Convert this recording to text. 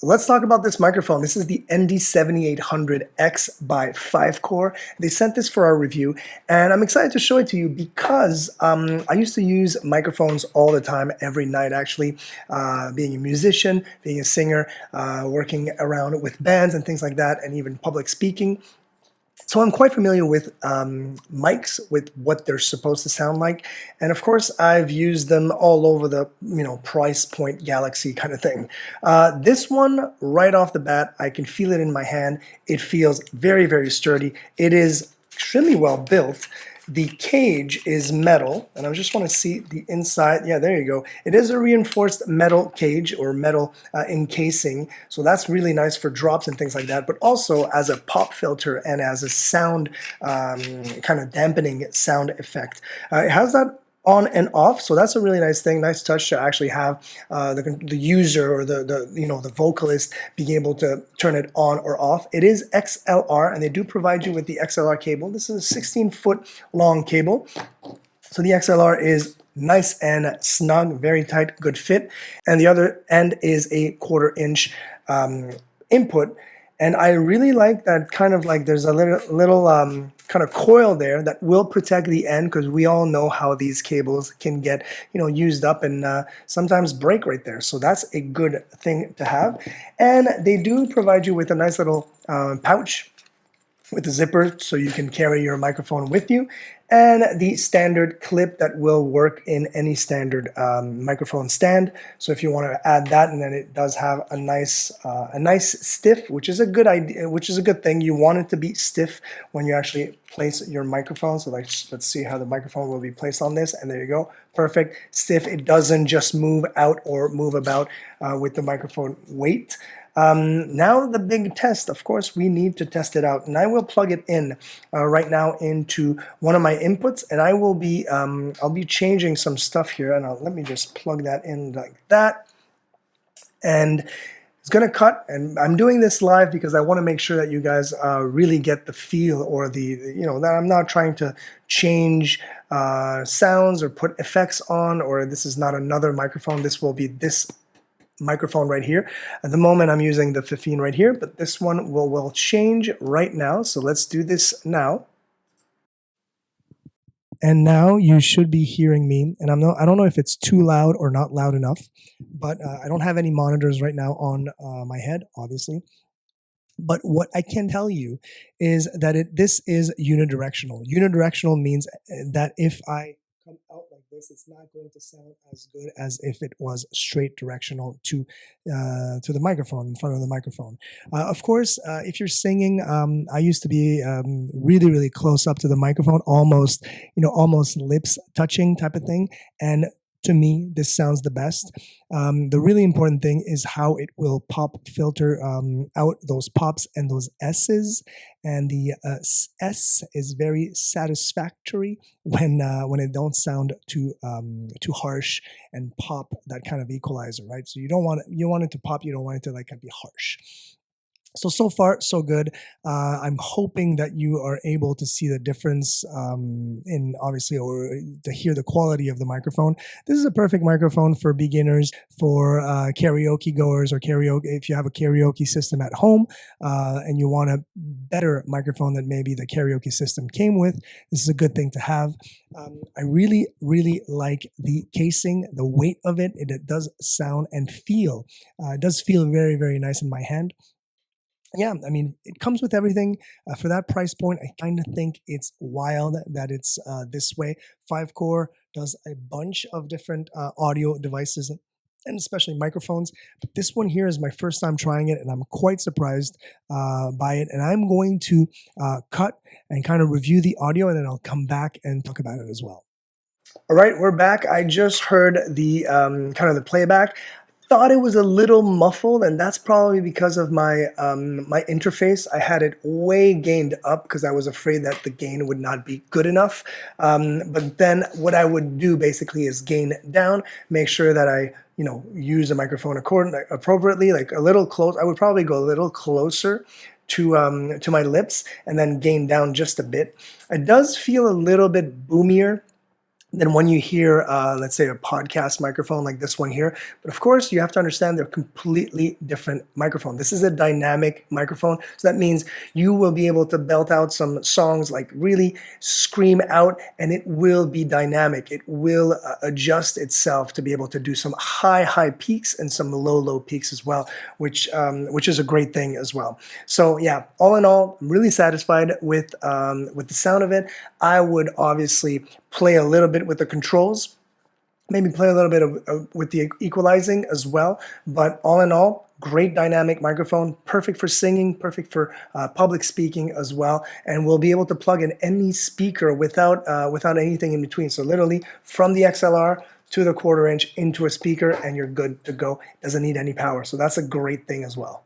let's talk about this microphone. This is the ND7800X by Fivecore. They sent this for our review, and I'm excited to show it to you because I used to use microphones all the time, every night actually, being a musician, being a singer, working around with bands and things like that, and even public speaking. So I'm quite familiar with mics, with what they're supposed to sound like, and of course I've used them all over the price point galaxy kind of thing. This one, right off the bat, I can feel it in my hand. It feels very, very sturdy. It is extremely well built. The cage is metal, and I just want to see the inside. Yeah, there you go. It is a reinforced metal cage or metal encasing, so that's really nice for drops and things like that, but also as a pop filter and as a sound kind of dampening sound effect. It has that on and off, so that's a really nice thing, nice touch to actually have the user or the vocalist being able to turn it on or off. It is XLR, and they do provide you with the XLR cable. This is a 16-foot long cable, so the XLR is nice and snug, very tight, good fit, and the other end is a 1/4 inch input. And I really like that kind of like there's a little kind of coil there that will protect the end, because we all know how these cables can get used up and sometimes break right there. So that's a good thing to have. And they do provide you with a nice little pouch with a zipper so you can carry your microphone with you, and the standard clip that will work in any standard microphone stand. So if you want to add that, and then it does have a nice stiff, which is a good idea, which is a good thing. You want it to be stiff when you actually place your microphone. So let's see how the microphone will be placed on this, and there you go, perfect, stiff. It doesn't just move out or move about with the microphone weight. Now the big test, of course, we need to test it out, and I will plug it in right now into one of my inputs, and I will be I'll be changing some stuff here, and let me just plug that in like that, and it's gonna cut. And I'm doing this live because I want to make sure that you guys really get the feel, or that I'm not trying to change sounds or put effects on, or this is not another microphone. This will be this microphone right here. At the moment I'm using the 15 right here, but this one will change right now. So let's do this now. And now you should be hearing me, and I don't know if it's too loud or not loud enough, but I don't have any monitors right now on my head, obviously. But what I can tell you is that this is unidirectional. Unidirectional means that if I come out like this, it's not going to sound as good as if it was straight directional to the microphone, in front of the microphone. Of course, if you're singing, I used to be really, really close up to the microphone, almost lips touching type of thing, and to me, this sounds the best. The really important thing is how it will pop filter out those pops and those S's, and the S is very satisfactory when it don't sound too harsh, and pop, that kind of equalizer, right? So you want it to pop, you don't want it to like be harsh. So far, so good. I'm hoping that you are able to see the difference in, obviously, or to hear the quality of the microphone. This is a perfect microphone for beginners, for karaoke goers, or karaoke, if you have a karaoke system at home and you want a better microphone that maybe the karaoke system came with. This is a good thing to have. I really, really like the casing, the weight of it. It does sound and feel, it does feel very, very nice in my hand. Yeah, I mean, it comes with everything. For that price point, I kind of think it's wild that it's this way. Fivecore does a bunch of different audio devices, and especially microphones. But this one here is my first time trying it, and I'm quite surprised by it. And I'm going to cut and kind of review the audio, and then I'll come back and talk about it as well. All right, we're back. I just heard the kind of the playback. Thought it was a little muffled, and that's probably because of my my interface. I had it way gained up because I was afraid that the gain would not be good enough. But then what I would do basically is gain down, make sure that I use the microphone appropriately, like a little close. I would probably go a little closer to my lips, and then gain down just a bit. It does feel a little bit boomier than when you hear, let's say, a podcast microphone like this one here. But of course, you have to understand they're completely different microphone. This is a dynamic microphone, so that means you will be able to belt out some songs, like really scream out, and it will be dynamic. It will adjust itself to be able to do some high peaks and some low peaks as well, which is a great thing as well. So yeah, all in all, I'm really satisfied with the sound of it. I would obviously play a little bit with the controls, maybe play a little bit with the equalizing as well. But all in all, great dynamic microphone, perfect for singing, perfect for public speaking as well. And we'll be able to plug in any speaker without anything in between. So literally from the XLR to the 1/4 inch into a speaker, and you're good to go. Doesn't need any power. So that's a great thing as well.